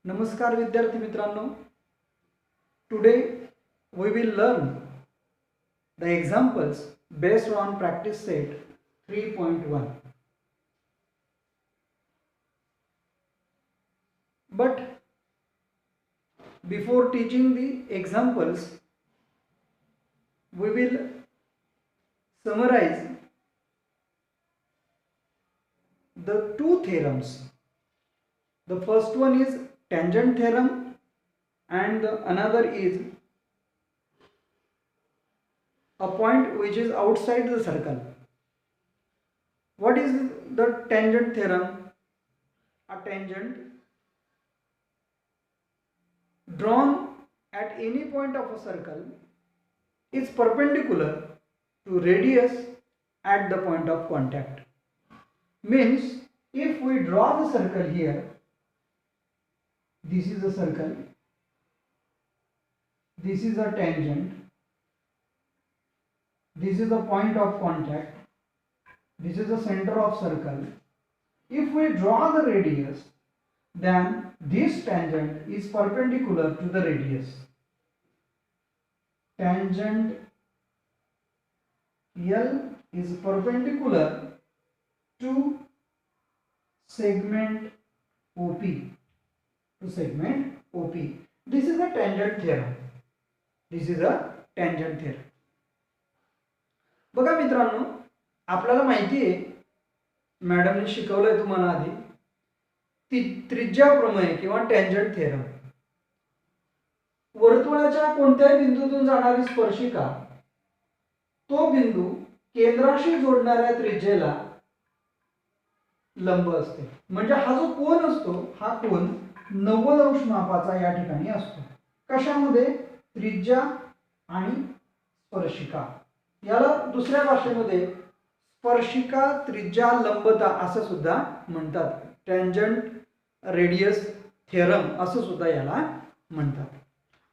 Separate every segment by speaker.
Speaker 1: नमस्कार विद्यार्थी मित्रांनो. Today we will learn the examples based on practice set 3.1. But before teaching the examples, we will summarize the two theorems. The first one is tangent theorem and the another is a point which is outside the circle. What is the tangent theorem? A tangent drawn at any point of a circle is perpendicular to radius at the point of contact. Means if we draw the circle here, this is a circle, this is a tangent, this is the point of contact, this is the center of circle. If we draw the radius, then this tangent is perpendicular to the radius. Tangent L is perpendicular to segment OP. This is a tangent theorem. बघा मित्रांनो, आपल्याला माहिती आहे, मॅडमने शिकवलंय तुम्हाला आधी त्रिज्या प्रमेय किंवा टँजंट थिअरम. वर्तुळाच्या कोणत्याही बिंदूतून जाणारी स्पर्शिका तो बिंदू केंद्राशी जोडणाऱ्या त्रिज्येला लंब असते. म्हणजे हा जो कोन असतो, हा कोन 90 अंश मापाचा या ठिकाणी असतो. कशामध्ये? त्रिज्या आणि स्पर्शिका. याला दुसऱ्या भाषेमध्ये स्पर्शिका त्रिज्या लंबता असं सुद्धा म्हणतात. टँजंट रेडियस थिअरम असं सुद्धा याला म्हणतात.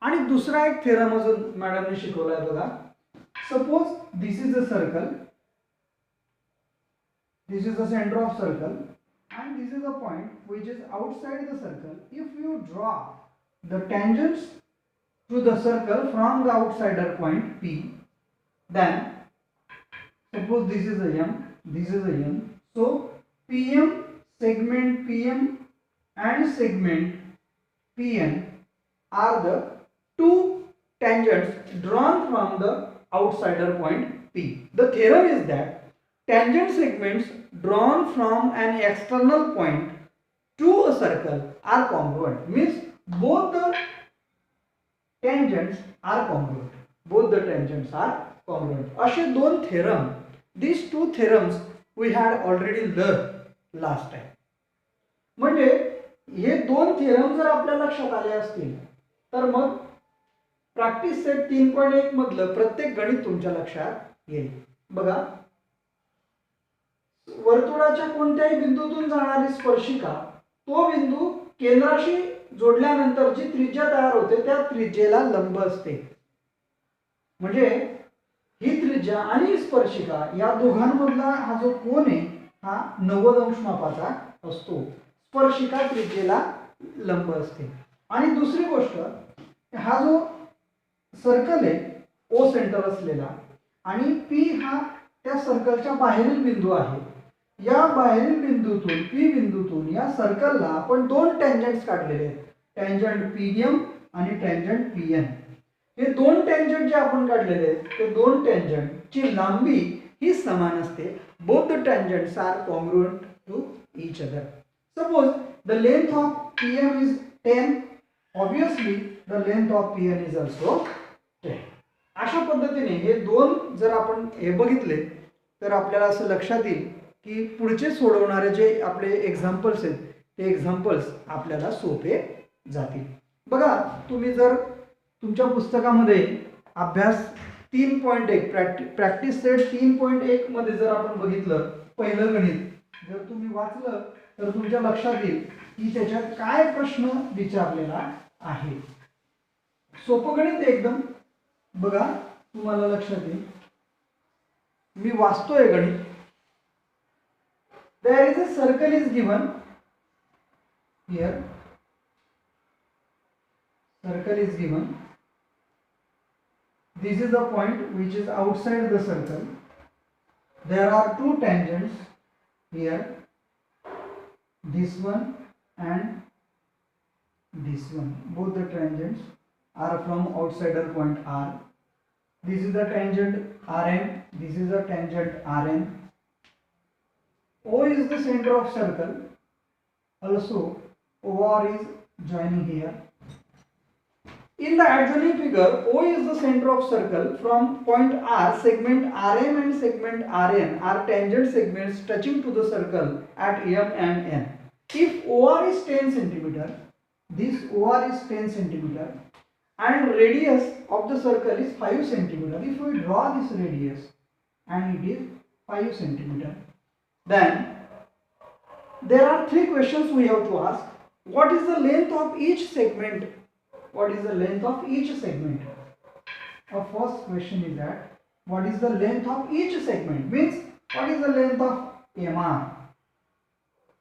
Speaker 1: आणि दुसरा एक थिअरम अजून मॅडमने शिकवलाय बघा. Suppose this is a circle, this is the center of circle and this is a point which is outside the circle. If you draw the tangents to the circle from the outsider point P, then suppose this is a M, this is a M. So PM, segment PM and segment PN are the two tangents drawn from the outsider point P. The theorem is that tangent segments drawn from an external point to a circle are congruent. Means both the tangents are congruent. असे दोन theorem. These two theorems we had already learned last time. म्हणजे हे दोन theorem जर आपल्या लक्षात आले असतील तर मग प्रॅक्टिस सेट 3.1 मधलं प्रत्येक गणित तुमच्या लक्षात येईल. बघा, वर्तुळाच्या कोणत्याही बिंदूतून जाणारी स्पर्शिका तो बिंदू केंद्राशी जोडल्यानंतर जी त्रिज्या तयार होते त्या त्रिज्येला लंब असते. म्हणजे ही त्रिज्या आणि स्पर्शिका या दोघांमधला हा जो कोन आहे हा 90 अंश मापाचा असतो. स्पर्शिका त्रिज्येला लंब असते. आणि दुसरी गोष्ट, हा जो सर्कल आहे ओ सेंटर असलेला आणि पी हा त्या सर्कलच्या बाहेरील बिंदू आहे. या बाहेरील बिंदूतून पी बिंदूतून या सर्कलला आपण दोन टँजंट्स काढलेले आहेत. टँजंट पीएम आणि टँजंट पीएन. हे दोन टँजंट जे आपण काढलेले आहेत ते दोन टँजंटची लांबी ही समान असते. Both the tangents are congruent to each other. Suppose the length of PM is 10. Obviously the length of PN is also 10. अशा पद्धतीने हे दोन जर आपण हे बघितले तर आपल्याला असं लक्षात येईल की पुढचे सोडवणारे जे आपले एक्झाम्पल्स आहेत ते एक्झाम्पल्स आपल्याला सोपे जातील. बघा, तुम्ही जर तुमच्या पुस्तकामध्ये अभ्यास 3.1 प्रॅक्टिस सेट 3.1 मध्ये जर आपण बघितलं पहिलं गणित जर तुम्ही वाचलं तर तुमच्या लक्षात येईल की त्याच्यात काय प्रश्न विचारलेला आहे. सोपं गणित एकदम. बघा, तुम्हाला लक्षात येईल. मी वाचतोय गणित. There is a circle is given here circle is given. This is the point which is outside the circle. There are two tangents here, this one and this one. Both the tangents are from outsider point R. This is the tangent Rn, this is the tangent Rn. O is the center of circle. Also OR is joining here. In the adjoining figure, O is the center of circle. From point R, segment Rm and segment Rn are tangent segments touching to the circle at M and N. If OR is 10 centimeter, this OR is 10 centimeter and radius of the circle is 5 centimeter. If we draw this radius and it is 5 centimeter, then there are three questions we have to ask. What is the length of each segment? What is the length of each segment? Our first question is that what is the length of each segment? Means what is the length of MR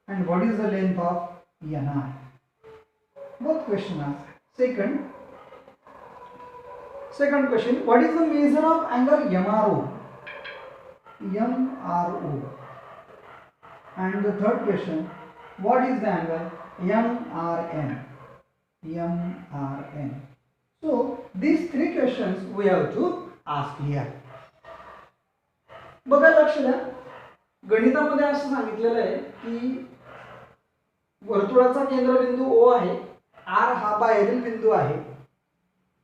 Speaker 1: and what is the length of NR? Both questions asked. Second question, what is the measure of angle MRO? MRO. And the third question, what is the angle MRN? MRN. So these three questions we have to ask here. बघा लक्ष द्या, गणितामध्ये असं सांगितलेलं आहे की वर्तुळाचा केंद्रबिंदू O आहे, R हा बाहेरील बिंदू आहे,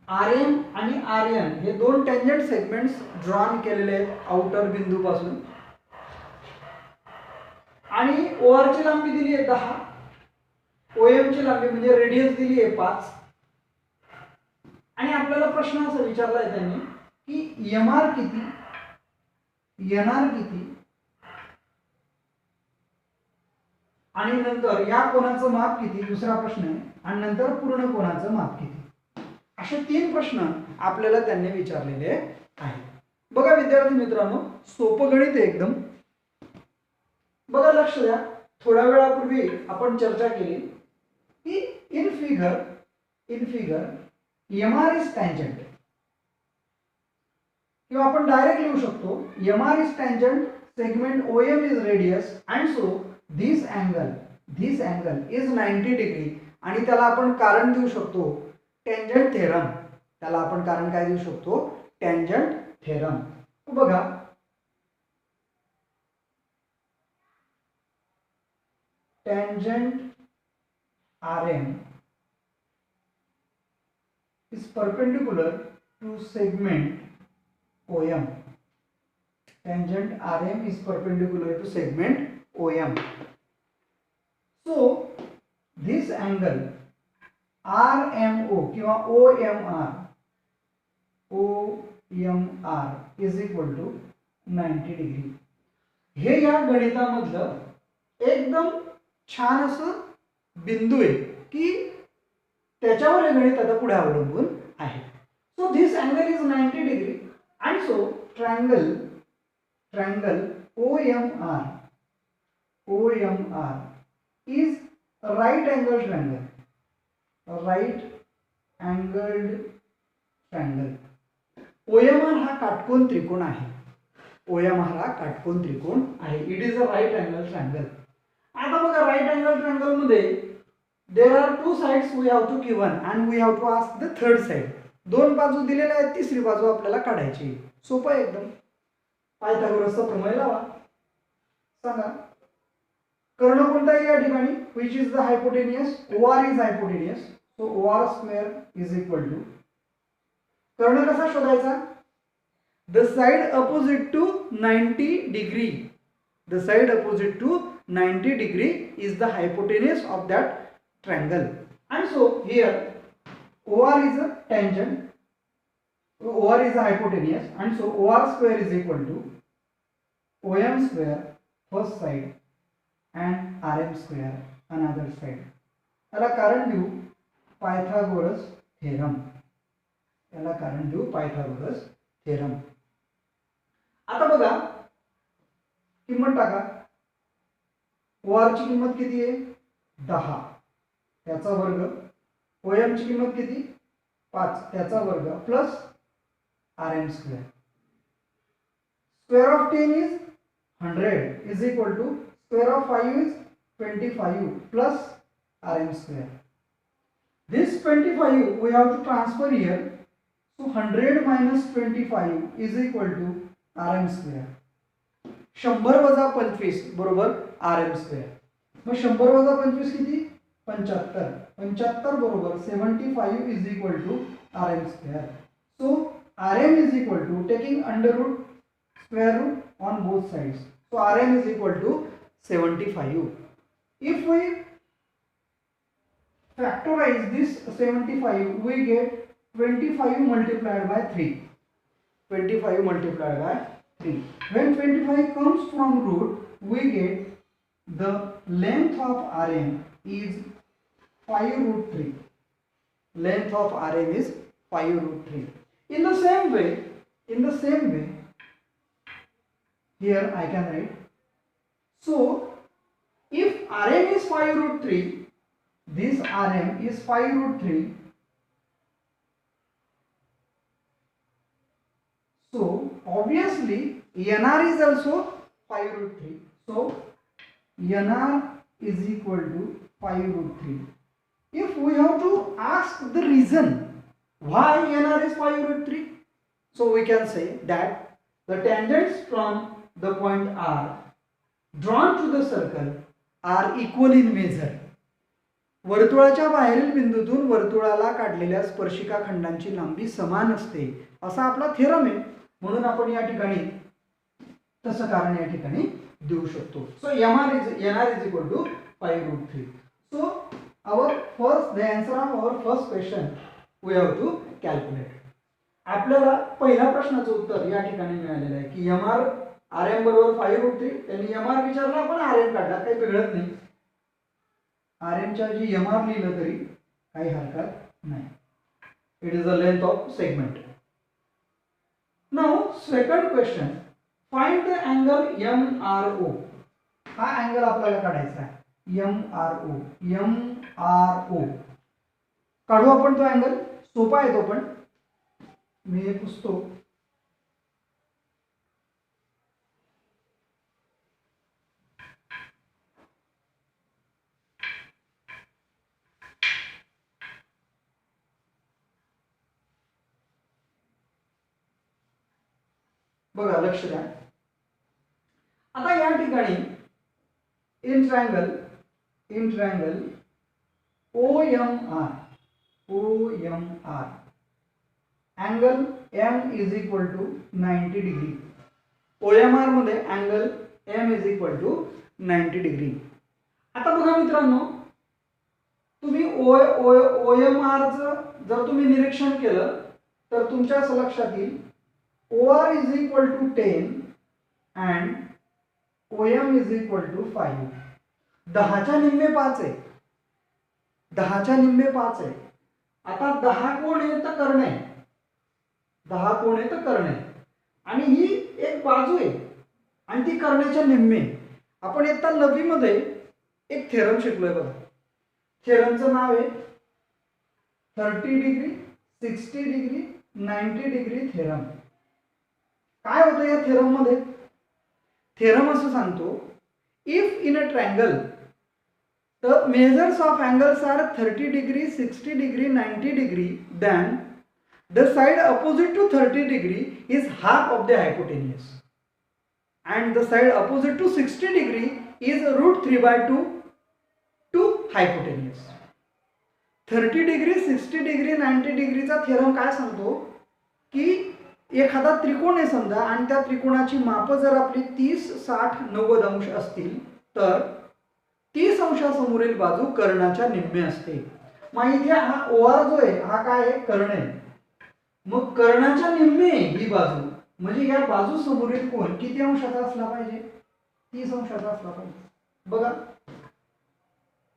Speaker 1: Rm आणि Rn हे दोन टेंजंट सेगमेंट्स ड्रॉन केलेले आहेत आउटर बिंदू पासून आणि OR ची लांबी दिली आहे 10, OM ची लांबी म्हणजे रेडियस दिली आहे 5 आणि आपल्याला प्रश्न असा विचारला आहे त्यांनी की MR किती, NR किती आणि नंतर या कोणाचं माप किती, दुसरा प्रश्न आहे, आणि नंतर पूर्ण कोणाचं माप किती. असे तीन प्रश्न आपल्याला त्यांनी विचारलेले आहेत. बघा विद्यार्थी मित्रांनो, सोपं गणित आहे एकदम. बघा लक्ष द्या, थोड्या वेळापूर्वी आपण चर्चा केली की in figure MR is tangent, किंवा आपण डायरेक्ट लिहू शकतो MR is tangent, segment OM is radius and so this angle is 90 degree. आणि त्याला आपण कारण देऊ शकतो टेंजंट थेरम. त्याला आपण कारण काय देऊ शकतो, टेंजंट थेरम. बघा tangent Rm is perpendicular to segment OM. Tangent Rm is perpendicular to segment OM. So this angle RMO किंवा OMR is equal to 90 degree. हे या गणितामधलं एकदम छान असं बिंदू आहे की त्याच्यावर हे गणित आता पुढे अवलंबून आहे. So this angle is 90 degree and so triangle OMR is a right angled triangle. OMR हा काटकोन त्रिकोण आहे. OMR हा काटकोन त्रिकोण आहे. It is a right angle triangle. आता बघा राईट अँगल ट्रायंगल मध्ये there are two sides we have to given and we have to ask the third side. दोन बाजू दिलेल्या आहेत, तिसरी बाजू आपल्याला काढायची. सोपं आहे एकदम. पायथागोरसचा प्रमेय लावा. सांगा कर्ण कोणता आहे या ठिकाणी, which is the hypotenuse, OR is hypotenuse, so OR square is equal to, कर्ण कसा शोधायचा, the side opposite to 90 degree, the side opposite to 90 degree is the hypotenuse of that triangle. And so here OR is a tangent, OR is a hypotenuse, and so OR square is equal to OM square first side and Rm square another side. याला कारण देऊ Pythagoras theorem. याला कारण देऊ Pythagoras theorem. आता बघा किंमत टाका. OR ची किंमत किती आहे 10, त्याचा वर्ग. OM ची किंमत किती 5 त्याचा वर्ग plus rm square. Square of 10 is 100 is equal to square of 5 is 25 plus rm square. This 25 we have to transfer here. So 100 minus 25 is equal to rm square. 100 वजा 25 बरोबर rm square. मग 100 वजा 25 किती? 75. 75 बरोबर 75 is equal to rm square. So rm is equal to taking under root square root on both sides. So rm is equal to 75. If we factorize this 75, we get 25 multiplied by 3. 25 multiplied by 3. When 25 comes from root, we get the length of rm is 5 root 3. Length of rm is 5 root 3. In the same way, here I can write. So if rm is 5 root 3, this rm is 5 root 3. So obviously nr is also 5 root 3. So nr is equal to 5 root 3. If we have to ask the reason why nr is 5 root 3, so we can say that the tangents from the point R drawn to the circle are equal in measure. वर्तुळाच्या बाहेरील बिंदूतून वर्तुळाला काढलेल्या स्पर्शिका खंडांची लांबी समान असते असा आपला थेरम आहे. म्हणून आपण या ठिकाणी तसं कारण या ठिकाणी देऊ शकतो. So nr is equal to 5 root 3. So the answer of our first question we have to calculate. आपल्याला पहिल्या प्रश्नाचं उत्तर या ठिकाणी मिळालेलं आहे की rm बरोबर 5 root 3. त्यांनी mr विचारला, आपण rm काढला, काही बिघडत नाही. rm च्या ऐवजी mr लिहिलं तरी काही हरकत नाही. It is the length of segment. Now second question, find the angle MRO. हा अँगल आपल्याला काढायचा आहे. MRO काढू आपण तो अँगल. सोपा आहे तो पण. मी हे पुसतो. बघा, लक्ष द्या. आता या ठिकाणी in triangle OMR angle M is equal to 90 degree. OMR मध्ये angle M is equal to 90 degree. आता बघा मित्रांनो, तुम्ही OMR जर तुम्ही निरीक्षण केलं तर तुमच्या लक्षात येईल OR is equal to 10 and OM is equal to 5. 10च्या निम्मे 5 आहे. 10च्या निम्मे 5 आहे. आता 10 कोण आहे तर कर्ण आहे. 10 कोण आहे तर कर्ण आहे. आणि ही एक बाजू आहे आणि ती कर्णाच्या निम्मे. आपण इयत्ता 9वी मध्ये एक थेरम शिकलोय बघा. थेरमचं नाव आहे 30 डिग्री 60 डिग्री 90 डिग्री थेरम. काय होतं या थेरम मध्ये? थेरम असं सांगतो, if in a triangle the measures of angles are 30 degree 60 degree 90 degree, then the side opposite to 30 degree is half of the hypotenuse and the side opposite to 60 degree is root 3/2 to hypotenuse. 30 degree 60 degree 90 डिग्रीचा theorem काय सांगतो की एखादा त्रिकोण आहे समजा आणि त्या त्रिकोणाची माप जर आपली 30 60 90 अंश असतील तर 30 अंशासमोरील बाजू कर्णाच्या निम्मे असते. मग इथे हा OR जो आहे हा काय आहे? कर्ण आहे. मग कर्णाच्या निम्मे ही बाजू म्हणजे या बाजू समोरील कोण किती अंशाचा असला पाहिजे? 30 अंशाचा असला पाहिजे. बघा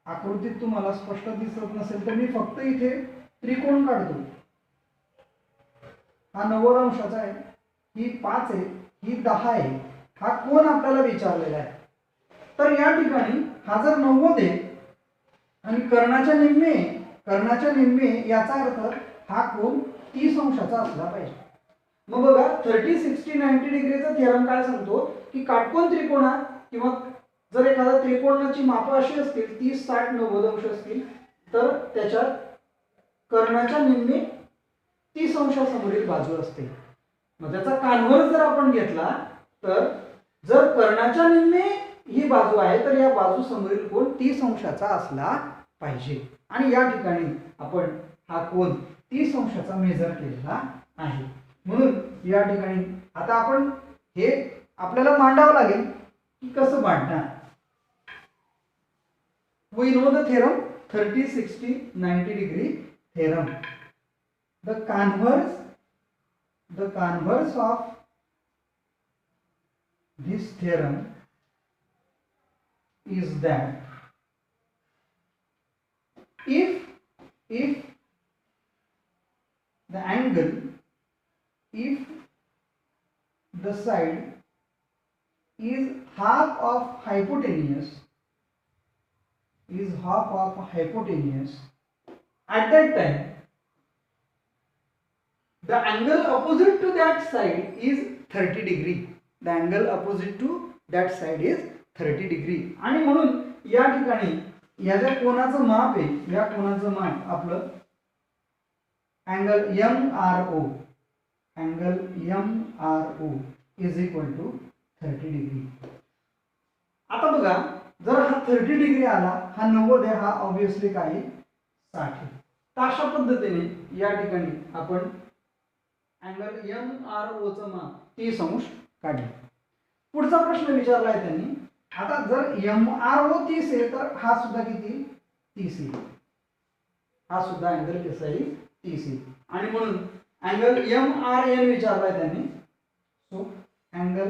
Speaker 1: आकृतीत तुम्हाला स्पष्ट दिसत नसेल तर मी फक्त इथे त्रिकोण काढतो. हा 90 अंशाचा आहे, ही 5 आहे, ही 10 आहे. हा कोण आपल्याला विचारलेला आहे. तर या ठिकाणी हा जर 90 आहे आणि कर्णाच्या निम्मे याचा अर्थ हा कोन 30 अंशाचा असला पाहिजे. मग बघा 30, 60, 90 डिग्रीचा थेरम काय सांगतो की काटकोन त्रिकोणात किंवा जर एखाद्या त्रिकोणाची माप अशी असतील 30, 60, 90 अंश असतील तर त्याच्यात कर्णाच्या निम्मे 30 अंशासमोरील बाजू असते. मग त्याचा कान्व्हर्स जर आपण घेतला तर जर कर्णाच्या निम्मे ही बाजू आहे तर या बाजू समोरील कोन 30 अंशाचा असला पाहिजे. आणि या ठिकाणी आपण हा कोन 30 अंशाचा मेजर केलेला आहे. म्हणून या ठिकाणी आता आपण हे आपल्याला मांडावं लागेल की कसं मांडणार. We know the theorem 30, 60, 90 degree theorem. The converse of this theorem is that if the angle, if the side is half of hypotenuse, at that time the angle opposite to that side is 30 degree. The angle opposite to that side is 30 degree. आणि म्हणून या ठिकाणी या ज्या कोनाचं माप आहे या कोनाचं माप आपलं angle MRO is equal to 30 degree. आता बघा जर हा 30 डिग्री आला हा 90 आहे हा ऑब्विसली काय 60 आहे. तर अशा पद्धतीने या ठिकाणी आपण अँगल MRO चं माप 30 अंश काढले. पुढचा प्रश्न विचारलाय त्यांनी. आता जर MRO 30 आहे तर हा सुद्धा किती 30 आहे. हा सुद्धा अँगल कसा आहे 30 आहे. आणि म्हणून अँगल MRN विचारलाय त्यांनी. So angle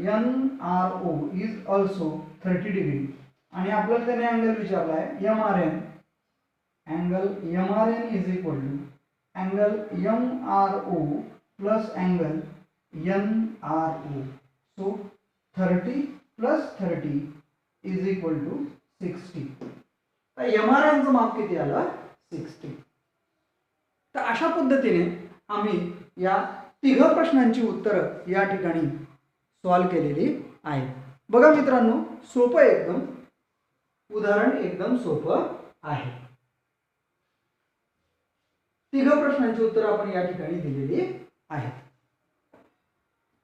Speaker 1: NRO is also 30 degree. आणि आपल्याला त्याने अँगल विचारलाय MRN. Angle MRN is equal to angle MRO plus angle NRO. So 30 plus 30 is equal to 60. तर MRN चं माप किती आलं 60. तर अशा पद्धतीने आम्ही या तिघ प्रश्नांची उत्तरं या ठिकाणी सॉल्व केलेली आहेत. बघा मित्रांनो सोपं एकदम उदाहरण एकदम सोपं आहे. तिघ प्रश्नांची उत्तरं आपण या ठिकाणी दिलेली आहेत.